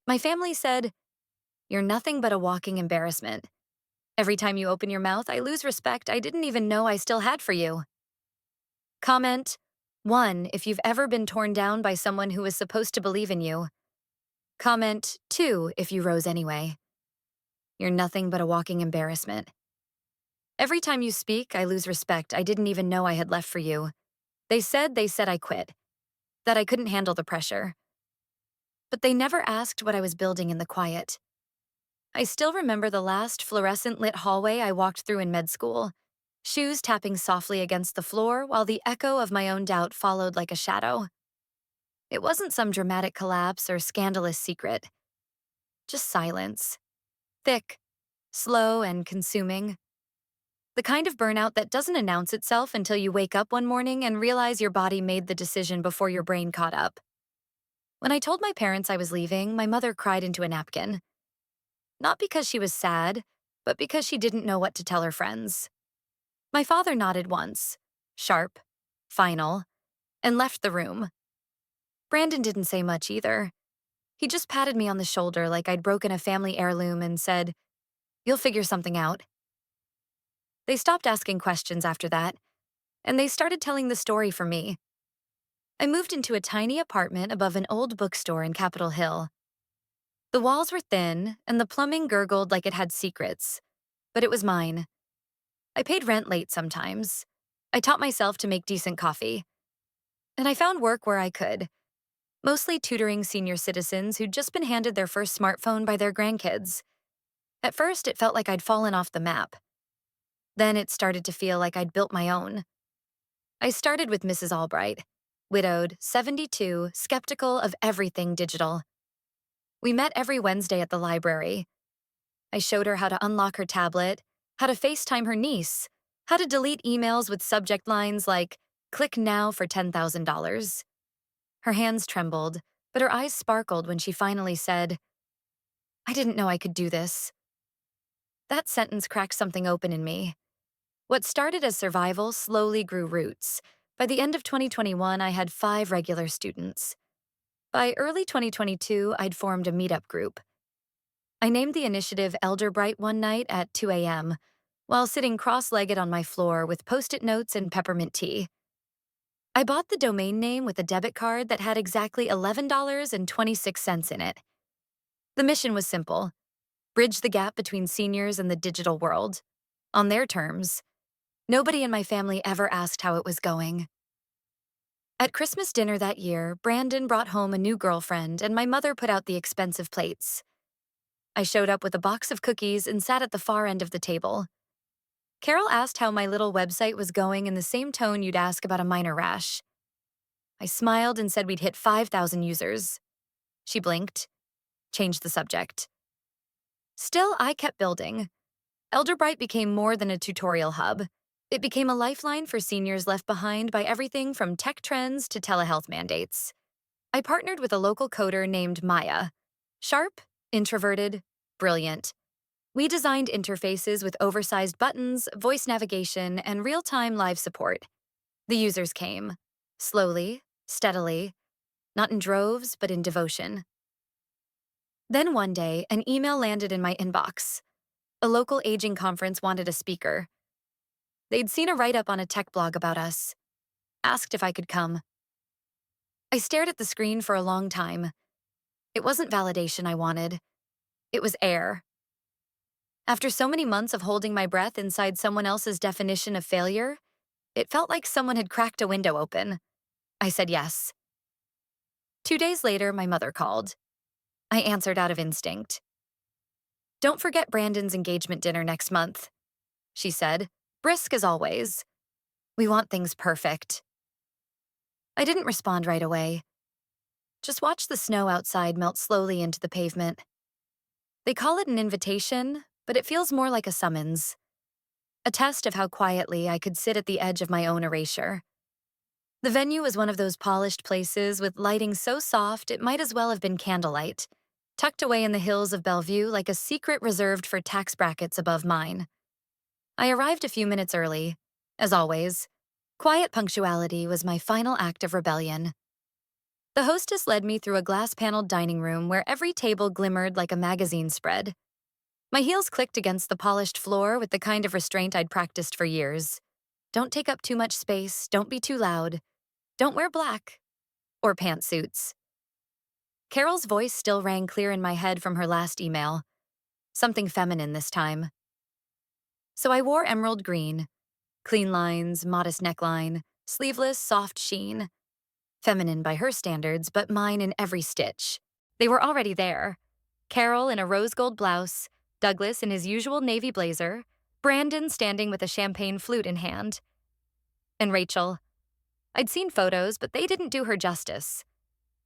My family said, "You're nothing but a walking embarrassment. Every time you open your mouth, I lose respect I didn't even know I still had for you." Comment 1 if you've ever been torn down by someone who was supposed to believe in you. Comment 2 if you rose anyway. You're nothing but a walking embarrassment. Every time you speak, I lose respect I didn't even know I had left for you. They said I quit, that I couldn't handle the pressure. But they never asked what I was building in the quiet. I still remember the last fluorescent lit hallway I walked through in med school, shoes tapping softly against the floor while the echo of my own doubt followed like a shadow. It wasn't some dramatic collapse or scandalous secret, just silence. Thick, slow, and consuming. The kind of burnout that doesn't announce itself until you wake up one morning and realize your body made the decision before your brain caught up. When I told my parents I was leaving, my mother cried into a napkin. Not because she was sad, but because she didn't know what to tell her friends. My father nodded once, sharp, final, and left the room. Brandon didn't say much either. He just patted me on the shoulder like I'd broken a family heirloom and said, "You'll figure something out." They stopped asking questions after that, and they started telling the story for me. I moved into a tiny apartment above an old bookstore in Capitol Hill. The walls were thin, and the plumbing gurgled like it had secrets, but it was mine. I paid rent late sometimes. I taught myself to make decent coffee. And I found work where I could, mostly tutoring senior citizens who'd just been handed their first smartphone by their grandkids. At first, it felt like I'd fallen off the map. Then it started to feel like I'd built my own. I started with Mrs. Albright, widowed, 72, skeptical of everything digital. We met every Wednesday at the library. I showed her how to unlock her tablet, how to FaceTime her niece, how to delete emails with subject lines like, "Click now for $10,000. Her hands trembled, but her eyes sparkled when she finally said, "I didn't know I could do this." That sentence cracked something open in me. What started as survival slowly grew roots. By the end of 2021, I had 5 regular students. By early 2022, I'd formed a meetup group. I named the initiative Elderbrite one night at 2 a.m., while sitting cross-legged on my floor with Post-it notes and peppermint tea. I bought the domain name with a debit card that had exactly $11.26 in it. The mission was simple: bridge the gap between seniors and the digital world. On their terms. Nobody in my family ever asked how it was going. At Christmas dinner that year, Brandon brought home a new girlfriend and my mother put out the expensive plates. I showed up with a box of cookies and sat at the far end of the table. Carol asked how my little website was going in the same tone you'd ask about a minor rash. I smiled and said we'd hit 5,000 users. She blinked, changed the subject. Still, I kept building. Elderbrite became more than a tutorial hub. It became a lifeline for seniors left behind by everything from tech trends to telehealth mandates. I partnered with a local coder named Maya. Sharp, introverted, brilliant. We designed interfaces with oversized buttons, voice navigation, and real-time live support. The users came. Slowly, steadily. Not in droves, but in devotion. Then one day, an email landed in my inbox. A local aging conference wanted a speaker. They'd seen a write-up on a tech blog about us. Asked if I could come. I stared at the screen for a long time. It wasn't validation I wanted. It was air. After so many months of holding my breath inside someone else's definition of failure, it felt like someone had cracked a window open. I said yes. 2 days later, my mother called. I answered out of instinct. "Don't forget Brandon's engagement dinner next month," she said, brisk as always. "We want things perfect." I didn't respond right away. Just watched the snow outside melt slowly into the pavement. They call it an invitation, but it feels more like a summons. A test of how quietly I could sit at the edge of my own erasure. The venue was one of those polished places with lighting so soft it might as well have been candlelight, tucked away in the hills of Bellevue like a secret reserved for tax brackets above mine. I arrived a few minutes early. As always, quiet punctuality was my final act of rebellion. The hostess led me through a glass-paneled dining room where every table glimmered like a magazine spread. My heels clicked against the polished floor with the kind of restraint I'd practiced for years. Don't take up too much space, don't be too loud, don't wear black or pantsuits. Carol's voice still rang clear in my head from her last email, something feminine this time. So I wore emerald green, clean lines, modest neckline, sleeveless, soft sheen. Feminine by her standards, but mine in every stitch. They were already there. Carol in a rose gold blouse, Douglas in his usual navy blazer, Brandon standing with a champagne flute in hand. And Rachel. I'd seen photos, but they didn't do her justice.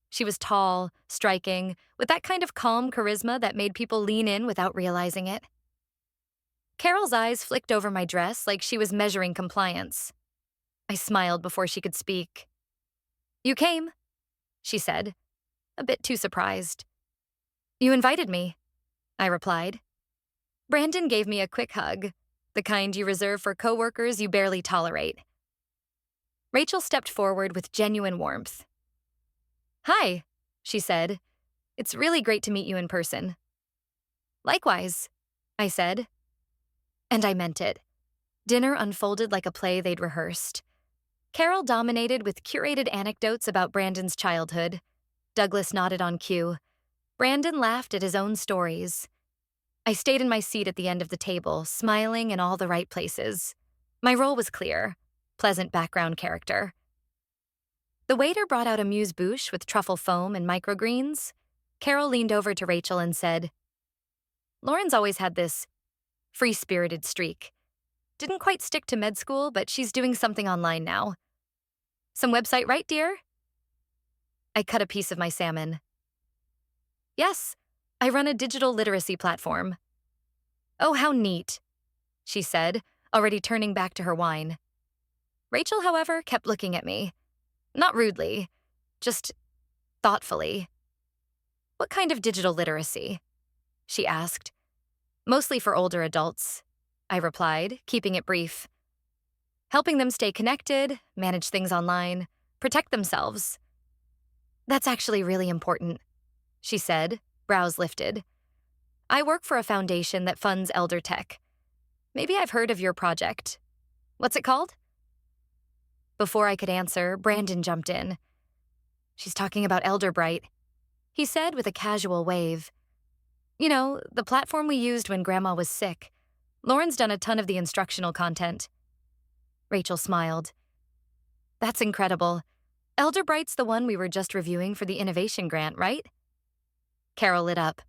She was tall, striking, with that kind of calm charisma that made people lean in without realizing it. Carol's eyes flicked over my dress like she was measuring compliance. I smiled before she could speak. "You came," she said, a bit too surprised. "You invited me," I replied. Brandon gave me a quick hug, the kind you reserve for coworkers you barely tolerate. Rachel stepped forward with genuine warmth. "Hi," she said. "It's really great to meet you in person." "Likewise," I said. And I meant it. Dinner unfolded like a play they'd rehearsed. Carol dominated with curated anecdotes about Brandon's childhood. Douglas nodded on cue. Brandon laughed at his own stories. I stayed in my seat at the end of the table, smiling in all the right places. My role was clear: pleasant background character. The waiter brought out a amuse-bouche with truffle foam and microgreens. Carol leaned over to Rachel and said, "Lauren's always had this free-spirited streak. Didn't quite stick to med school, but she's doing something online now. Some website, right, dear?" I cut a piece of my salmon. "Yes, I run a digital literacy platform." "Oh, how neat," she said, already turning back to her wine. Rachel, however, kept looking at me. Not rudely, just thoughtfully. "What kind of digital literacy?" she asked. "Mostly for older adults," I replied, keeping it brief. "Helping them stay connected, manage things online, protect themselves." "That's actually really important," she said, brows lifted. "I work for a foundation that funds elder tech. Maybe I've heard of your project. What's it called?" Before I could answer, Brandon jumped in. "She's talking about Elderbrite," he said with a casual wave. "You know, the platform we used when Grandma was sick. Lauren's done a ton of the instructional content." Rachel smiled. "That's incredible. Elderbrite's the one we were just reviewing for the innovation grant, right?" Carol lit up.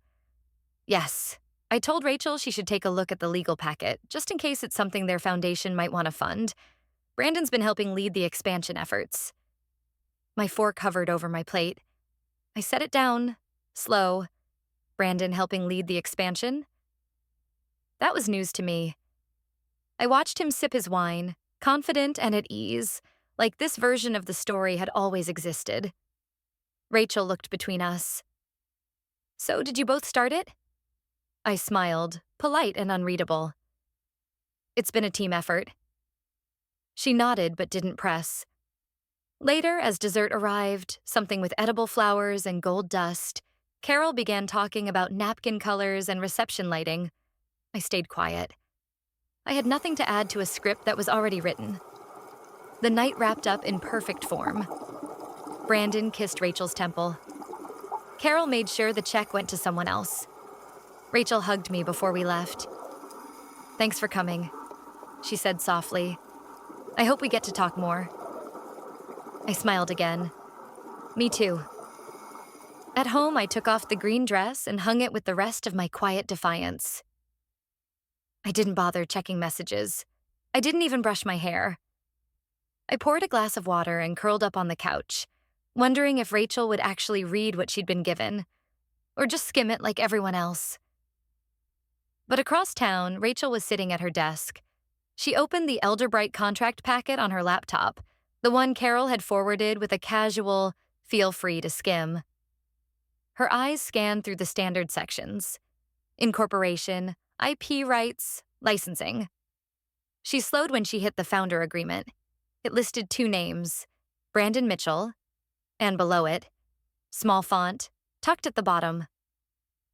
"Yes. I told Rachel she should take a look at the legal packet, just in case it's something their foundation might want to fund. Brandon's been helping lead the expansion efforts." My fork hovered over my plate. I set it down, slow. Brandon helping lead the expansion? That was news to me. I watched him sip his wine, confident and at ease, like this version of the story had always existed. Rachel looked between us. "So did you both start it?" I smiled, polite and unreadable. "It's been a team effort." She nodded but didn't press. Later, as dessert arrived, something with edible flowers and gold dust, Carol began talking about napkin colors and reception lighting. I stayed quiet. I had nothing to add to a script that was already written. The night wrapped up in perfect form. Brandon kissed Rachel's temple. Carol made sure the check went to someone else. Rachel hugged me before we left. "Thanks for coming," she said softly. "I hope we get to talk more." I smiled again. "Me too." At home, I took off the green dress and hung it with the rest of my quiet defiance. I didn't bother checking messages. I didn't even brush my hair. I poured a glass of water and curled up on the couch, wondering if Rachel would actually read what she'd been given, or just skim it like everyone else. But across town, Rachel was sitting at her desk. She opened the Elderbrite contract packet on her laptop, the one Carol had forwarded with a casual, "Feel free to skim." Her eyes scanned through the standard sections: incorporation, IP rights, licensing. She slowed when she hit the founder agreement. It listed two names, Brandon Mitchell, and below it, Small font, tucked at the bottom.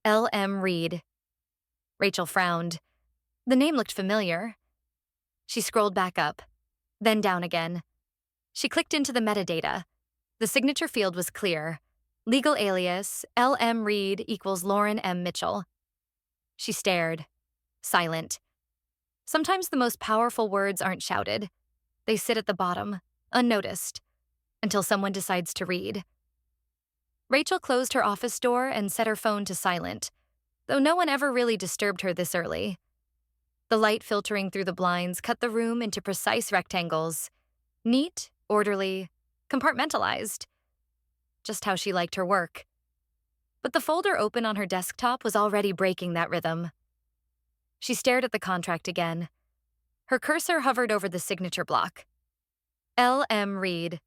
L.M. Reed. Rachel frowned. The name looked familiar. She scrolled back up, then down again. She clicked into the metadata. The signature field was clear. Legal alias, L.M. Reed equals Lauren M. Mitchell. She stared, silent. Sometimes the most powerful words aren't shouted. They sit at the bottom, unnoticed, until someone decides to read. Rachel closed her office door and set her phone to silent, though no one ever really disturbed her this early. The light filtering through the blinds cut the room into precise rectangles. Neat, orderly, compartmentalized. Just how she liked her work. But the folder open on her desktop was already breaking that rhythm. She stared at the contract again. Her cursor hovered over the signature block. L.M. Reed.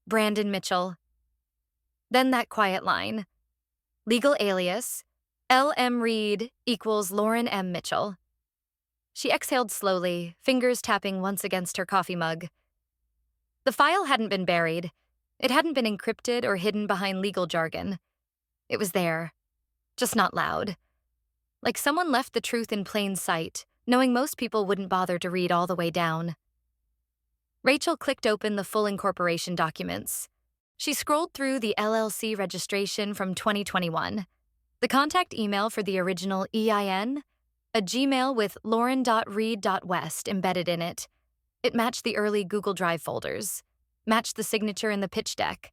Brandon Mitchell. Then that quiet line. Legal alias, L.M. Reed equals Lauren M. Mitchell. She exhaled slowly, fingers tapping once against her coffee mug. The file hadn't been buried. It hadn't been encrypted or hidden behind legal jargon. It was there, just not loud. Like someone left the truth in plain sight, knowing most people wouldn't bother to read all the way down. Rachel clicked open the full incorporation documents. She scrolled through the LLC registration from 2021, the contact email for the original EIN, a Gmail with lauren.reed.west embedded in it. It matched the early Google Drive folders, matched the signature in the pitch deck,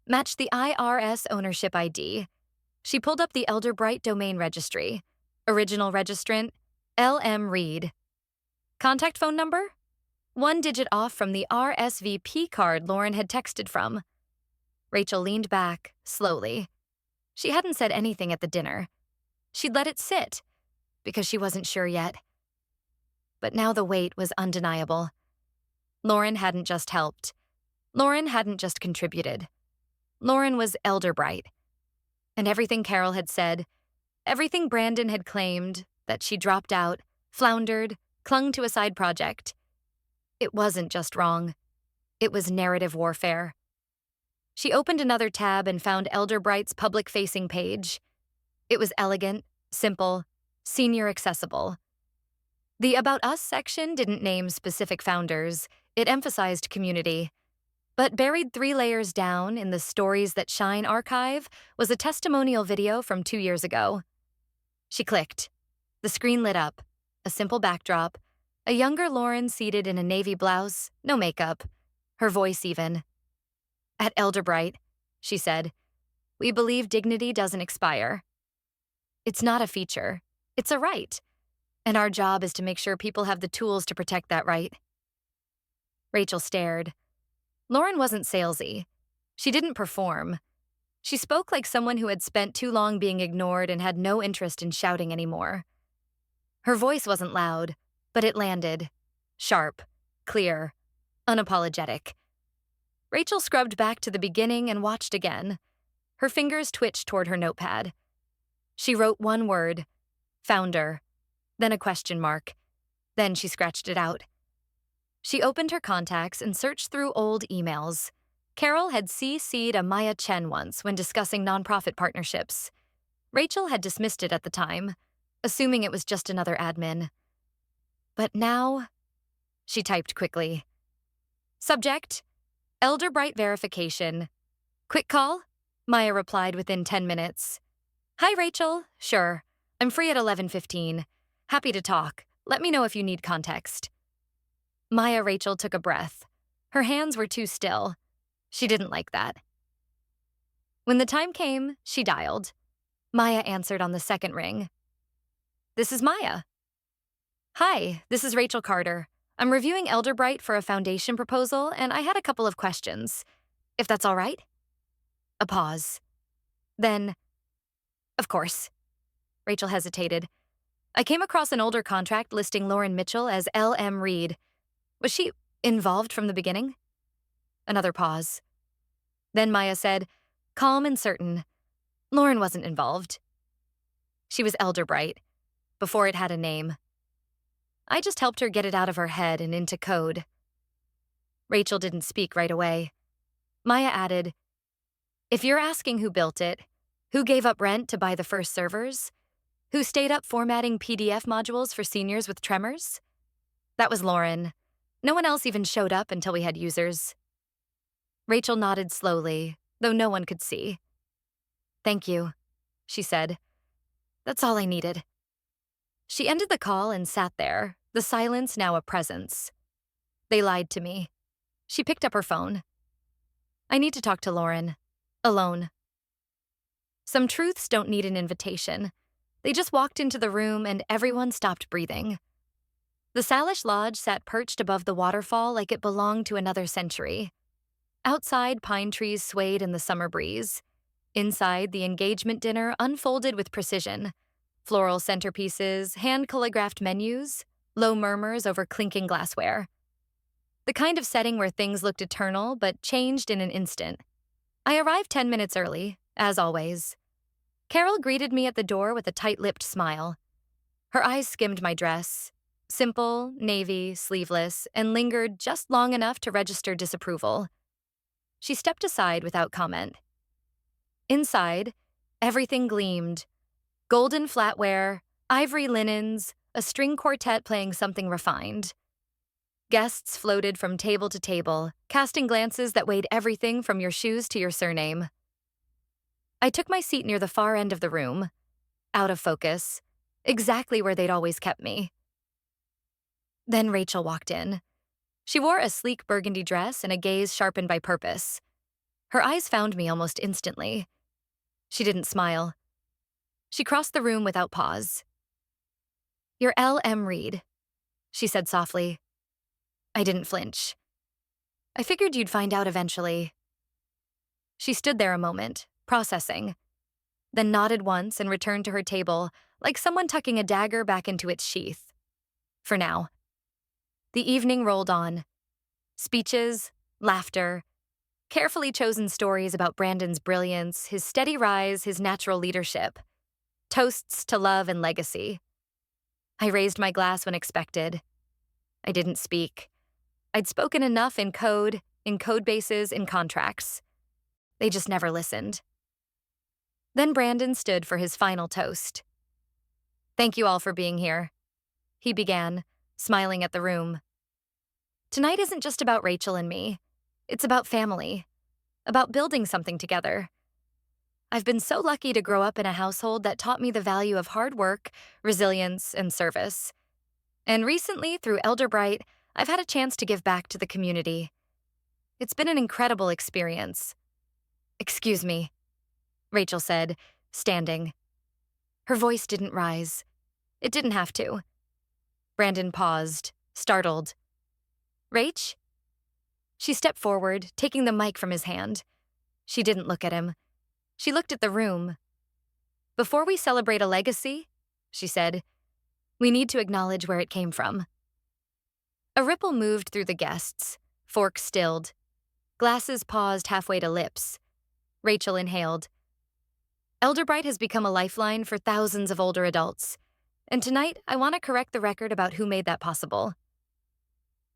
matched the IRS ownership ID. She pulled up the Elderbrite domain registry. Original registrant, L.M. Reed. Contact phone number? 1 digit off from the RSVP card Lauren had texted from. Rachel leaned back, slowly. She hadn't said anything at the dinner. She'd let it sit, because she wasn't sure yet. But now the weight was undeniable. Lauren hadn't just helped. Lauren hadn't just contributed. Lauren was Elderbrite. And everything Carol had said, everything Brandon had claimed, that she dropped out, floundered, clung to a side project. It wasn't just wrong. It was narrative warfare. She opened another tab and found Elderbrite's public-facing page. It was elegant, simple, senior accessible. The About Us section didn't name specific founders. It emphasized community. But buried 3 layers down in the Stories That Shine archive was a testimonial video from 2 years ago. She clicked. The screen lit up. A simple backdrop. A younger Lauren seated in a navy blouse, no makeup. Her voice even. At Elderbrite, she said, we believe dignity doesn't expire. It's not a feature. It's a right. And our job is to make sure people have the tools to protect that right. Rachel stared. Lauren wasn't salesy. She didn't perform. She spoke like someone who had spent too long being ignored and had no interest in shouting anymore. Her voice wasn't loud, but it landed. Sharp, clear, unapologetic. Rachel scrubbed back to the beginning and watched again. Her fingers twitched toward her notepad. She wrote one word, founder, then a question mark. Then she scratched it out. She opened her contacts and searched through old emails. Carol had CC'd a Maya Chen once when discussing nonprofit partnerships. Rachel had dismissed it at the time, assuming it was just another admin. But now, she typed quickly. Subject, Elderbrite verification. Quick call? Maya replied within 10 minutes. Hi, Rachel. Sure. I'm free at 11:15. Happy to talk. Let me know if you need context. Maya Rachel took a breath. Her hands were too still. She didn't like that. When the time came, she dialed. Maya answered on the second ring. This is Maya. Hi, this is Rachel Carter. I'm reviewing Elderbrite for a foundation proposal, and I had a couple of questions. If that's all right? A pause. Then, of course. Rachel hesitated. I came across an older contract listing Lauren Mitchell as L.M. Reed. Was she involved from the beginning? Another pause. Then Maya said, calm and certain, Lauren wasn't involved. She was Elderbrite, before it had a name. I just helped her get it out of her head and into code. Rachel didn't speak right away. Maya added, If you're asking who built it, who gave up rent to buy the first servers, who stayed up formatting PDF modules for seniors with tremors, that was Lauren. No one else even showed up until we had users. Rachel nodded slowly, though no one could see. "Thank you," she said. "That's all I needed." She ended the call and sat there, the silence now a presence. They lied to me. She picked up her phone. "I need to talk to Lauren. Alone." Some truths don't need an invitation. They just walked into the room and everyone stopped breathing. The Salish Lodge sat perched above the waterfall like it belonged to another century. Outside, pine trees swayed in the summer breeze. Inside, the engagement dinner unfolded with precision. Floral centerpieces, hand-calligraphed menus, low murmurs over clinking glassware. The kind of setting where things looked eternal but changed in an instant. I arrived 10 minutes early, as always. Carol greeted me at the door with a tight-lipped smile. Her eyes skimmed my dress. Simple, navy, sleeveless, and lingered just long enough to register disapproval. She stepped aside without comment. Inside, everything gleamed. Golden flatware, ivory linens, a string quartet playing something refined. Guests floated from table to table, casting glances that weighed everything from your shoes to your surname. I took my seat near the far end of the room, out of focus, exactly where they'd always kept me. Then Rachel walked in. She wore a sleek burgundy dress and a gaze sharpened by purpose. Her eyes found me almost instantly. She didn't smile. She crossed the room without pause. "You're L.M. Reed," she said softly. I didn't flinch. "I figured you'd find out eventually." She stood there a moment, processing, then nodded once and returned to her table like someone tucking a dagger back into its sheath. For now. The evening rolled on. Speeches, laughter, carefully chosen stories about Brandon's brilliance, his steady rise, his natural leadership. Toasts to love and legacy. I raised my glass when expected. I didn't speak. I'd spoken enough in code bases, in contracts. They just never listened. Then Brandon stood for his final toast. "Thank you all for being here," he began, smiling at the room. "Tonight isn't just about Rachel and me. It's about family, about building something together. I've been so lucky to grow up in a household that taught me the value of hard work, resilience, and service. And recently, through Elderbrite, I've had a chance to give back to the community. It's been an incredible experience." "Excuse me," Rachel said, standing. Her voice didn't rise. It didn't have to. Brandon paused, startled. "Rach?" She stepped forward, taking the mic from his hand. She didn't look at him. She looked at the room. "Before we celebrate a legacy," she said, "we need to acknowledge where it came from." A ripple moved through the guests, forks stilled. Glasses paused halfway to lips. Rachel inhaled. Elderbrite has become a lifeline for thousands of older adults, and tonight I want to correct the record about who made that possible.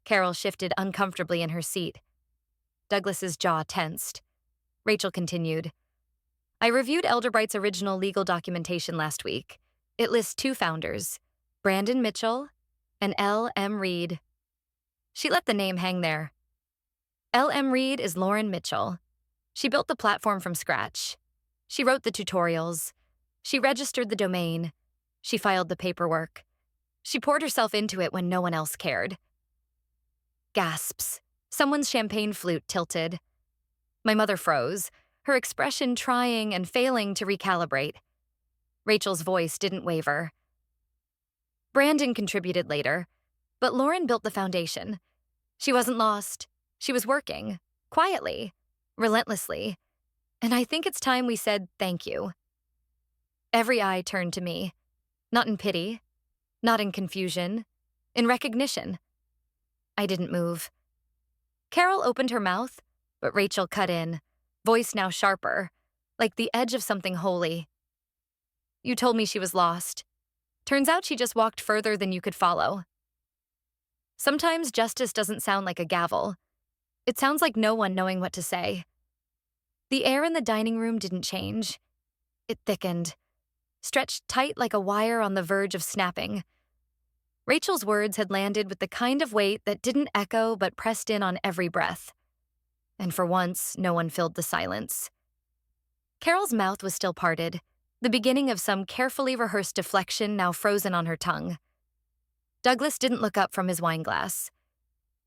Carol shifted uncomfortably in her seat. Douglas's jaw tensed. Rachel continued. "I reviewed Elderbrite's original legal documentation last week. It lists 2 founders, Brandon Mitchell and L.M. Reed." She let the name hang there. L.M. Reed is Lauren Mitchell. She built the platform from scratch. She wrote the tutorials. She registered the domain. She filed the paperwork. She poured herself into it when no one else cared. Gasps. Someone's champagne flute tilted. My mother froze, her expression trying and failing to recalibrate. Rachel's voice didn't waver. Brandon contributed later, but Lauren built the foundation. She wasn't lost. She was working, quietly, relentlessly. And I think it's time we said thank you. Every eye turned to me, not in pity, not in confusion, in recognition. I didn't move. Carol opened her mouth, but Rachel cut in, voice now sharper, like the edge of something holy. "You told me she was lost. Turns out she just walked further than you could follow." Sometimes justice doesn't sound like a gavel. It sounds like no one knowing what to say. The air in the dining room didn't change. It thickened, stretched tight like a wire on the verge of snapping. Rachel's words had landed with the kind of weight that didn't echo but pressed in on every breath. And for once, no one filled the silence. Carol's mouth was still parted, the beginning of some carefully rehearsed deflection now frozen on her tongue. Douglas didn't look up from his wineglass.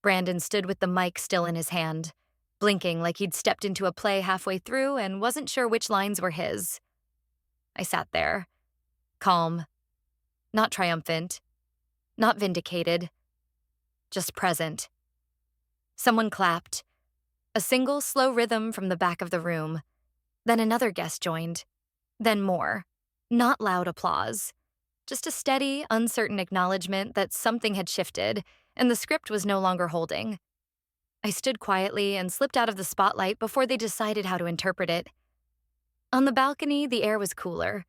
Brandon stood with the mic still in his hand, blinking like he'd stepped into a play halfway through and wasn't sure which lines were his. I sat there, calm, not triumphant, not vindicated, just present. Someone clapped, a single slow rhythm from the back of the room. Then another guest joined. Then more. Not loud applause. Just a steady, uncertain acknowledgement that something had shifted, and the script was no longer holding. I stood quietly and slipped out of the spotlight before they decided how to interpret it. On the balcony, the air was cooler.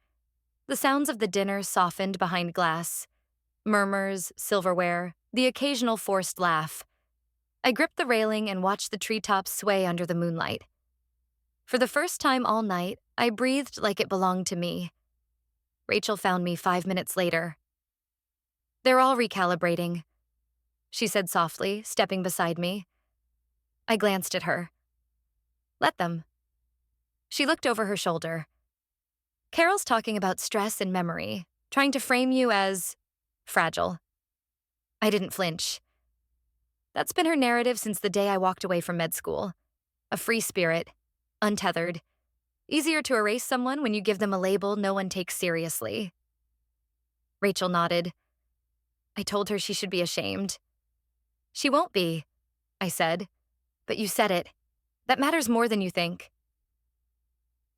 The sounds of the dinner softened behind glass. Murmurs, silverware, the occasional forced laugh. I gripped the railing and watched the treetops sway under the moonlight. For the first time all night, I breathed like it belonged to me. Rachel found me 5 minutes later. "They're all recalibrating," she said softly, stepping beside me. I glanced at her. "Let them." She looked over her shoulder. "Carol's talking about stress and memory, trying to frame you as fragile." I didn't flinch. That's been her narrative since the day I walked away from med school. A free spirit, untethered. Easier to erase someone when you give them a label no one takes seriously. Rachel nodded. I told her she should be ashamed. "She won't be," I said. "But you said it. That matters more than you think."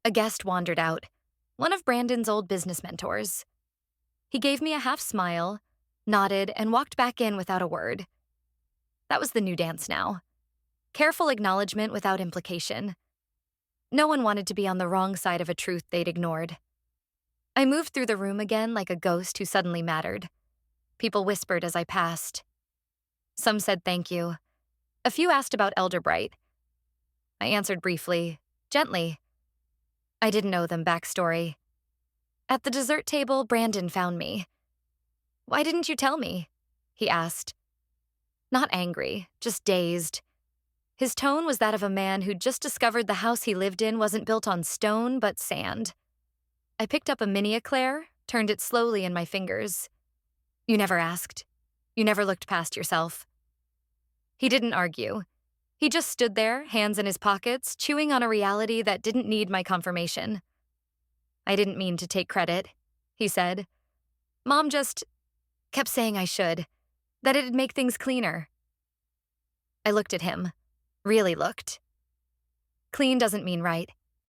A guest wandered out, one of Brandon's old business mentors. He gave me a half smile, nodded, and walked back in without a word. That was the new dance now. Careful acknowledgement without implication. No one wanted to be on the wrong side of a truth they'd ignored. I moved through the room again like a ghost who suddenly mattered. People whispered as I passed. Some said thank you. A few asked about Elderbrite. I answered briefly, gently. I didn't know them backstory. At the dessert table, Brandon found me. "Why didn't you tell me?" he asked. Not angry, just dazed. His tone was that of a man who'd just discovered the house he lived in wasn't built on stone but sand. I picked up a mini eclair, turned it slowly in my fingers. "You never asked. You never looked past yourself." He didn't argue. He just stood there, hands in his pockets, chewing on a reality that didn't need my confirmation. "I didn't mean to take credit," he said. "Mom just kept saying I should, that it'd make things cleaner." I looked at him. Really looked. Clean doesn't mean right.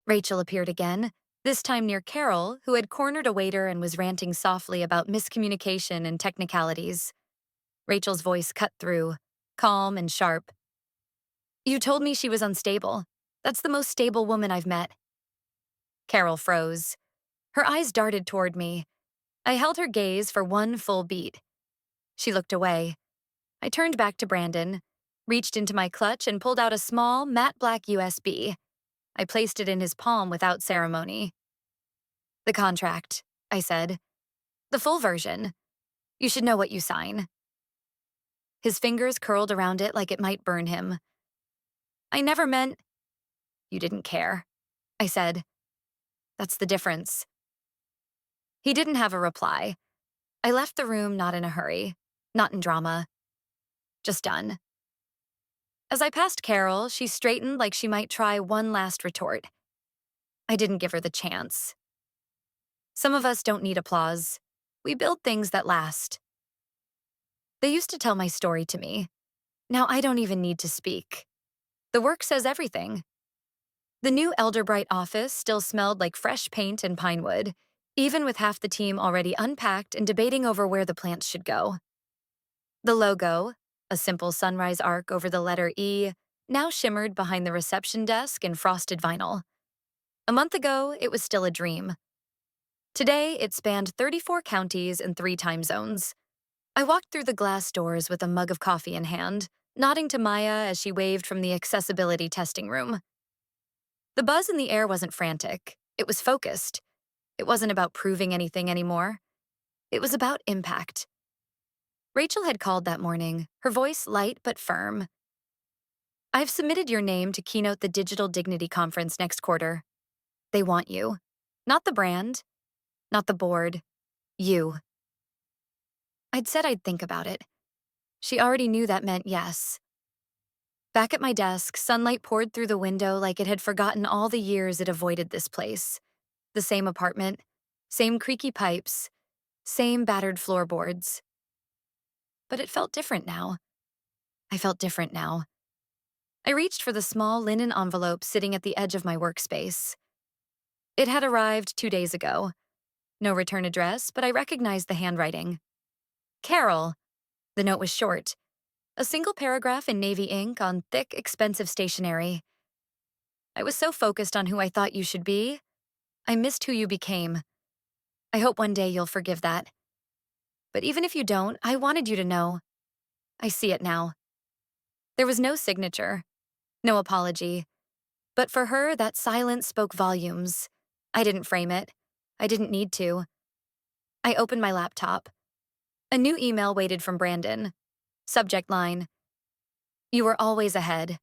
Rachel appeared again, this time near Carol, who had cornered a waiter and was ranting softly about miscommunication and technicalities. Rachel's voice cut through, calm and sharp. "You told me she was unstable. That's the most stable woman I've met." Carol froze. Her eyes darted toward me. I held her gaze for one full beat. She looked away. I turned back to Brandon, reached into my clutch and pulled out a small, matte black USB. I placed it in his palm without ceremony. "The contract," I said. "The full version. You should know what you sign." His fingers curled around it like it might burn him. "I never meant—" "You didn't care," I said. "That's the difference." He didn't have a reply. I left the room not in a hurry, not in drama. Just done. As I passed Carol, she straightened like she might try one last retort. I didn't give her the chance. Some of us don't need applause. We build things that last. They used to tell my story to me. Now I don't even need to speak. The work says everything. The new Elderbrite office still smelled like fresh paint and pine wood, even with half the team already unpacked and debating over where the plants should go. The logo, a simple sunrise arc over the letter E, now shimmered behind the reception desk in frosted vinyl. A month ago, it was still a dream. Today, it spanned 34 counties and 3 time zones. I walked through the glass doors with a mug of coffee in hand, nodding to Maya as she waved from the accessibility testing room. The buzz in the air wasn't frantic. It was focused. It wasn't about proving anything anymore. It was about impact. Rachel had called that morning, her voice light but firm. I've submitted your name to keynote the Digital Dignity Conference next quarter. They want you. Not the brand, not the board, you. I'd said I'd think about it. She already knew that meant yes. Back at my desk, sunlight poured through the window like it had forgotten all the years it avoided this place. The same apartment, same creaky pipes, same battered floorboards. But it felt different now. I felt different now. I reached for the small linen envelope sitting at the edge of my workspace. It had arrived 2 days ago. No return address, but I recognized the handwriting. Carol. The note was short. A single paragraph in navy ink on thick, expensive stationery. I was so focused on who I thought you should be, I missed who you became. I hope one day you'll forgive that. But even if you don't, I wanted you to know. I see it now. There was no signature, no apology. But for her, that silence spoke volumes. I didn't frame it. I didn't need to. I opened my laptop. A new email waited from Brandon. Subject line: You were always ahead.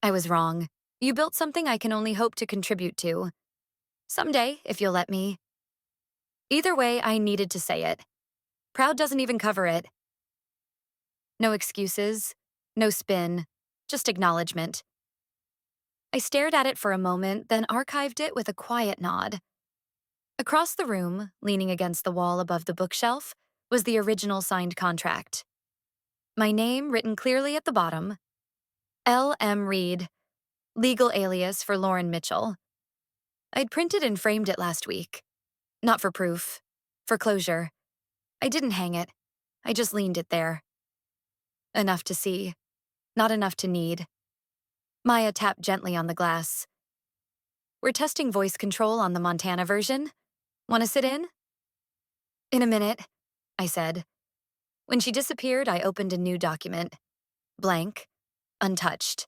I was wrong. You built something I can only hope to contribute to. Someday, if you'll let me. Either way, I needed to say it. Proud doesn't even cover it. No excuses, no spin, just acknowledgement. I stared at it for a moment, then archived it with a quiet nod. Across the room, leaning against the wall above the bookshelf, was the original signed contract. My name written clearly at the bottom: L. M. Reed, legal alias for Lauren Mitchell. I'd printed and framed it last week. Not for proof, for closure. I didn't hang it. I just leaned it there. Enough to see, not enough to need. Maya tapped gently on the glass. We're testing voice control on the Montana version. Want to sit in? In a minute, I said. When she disappeared, I opened a new document. Blank, untouched.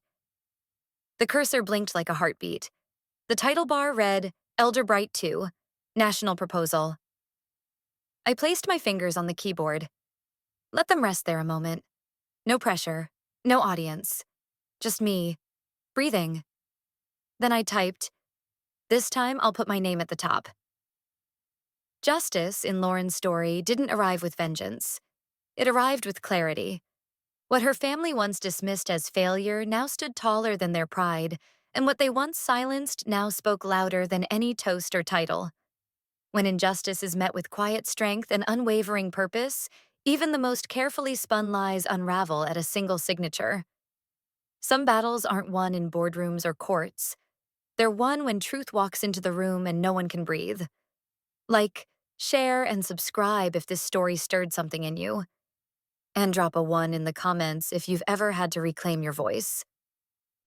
The cursor blinked like a heartbeat. The title bar read, Elderbrite 2, National Proposal. I placed my fingers on the keyboard. Let them rest there a moment. No pressure, no audience. Just me, breathing. Then I typed, this time I'll put my name at the top. Justice, in Lauren's story, didn't arrive with vengeance. It arrived with clarity. What her family once dismissed as failure now stood taller than their pride, and what they once silenced now spoke louder than any toast or title. When injustice is met with quiet strength and unwavering purpose, even the most carefully spun lies unravel at a single signature. Some battles aren't won in boardrooms or courts. They're won when truth walks into the room and no one can breathe. Like, share and subscribe if this story stirred something in you. And drop a 1 in the comments if you've ever had to reclaim your voice.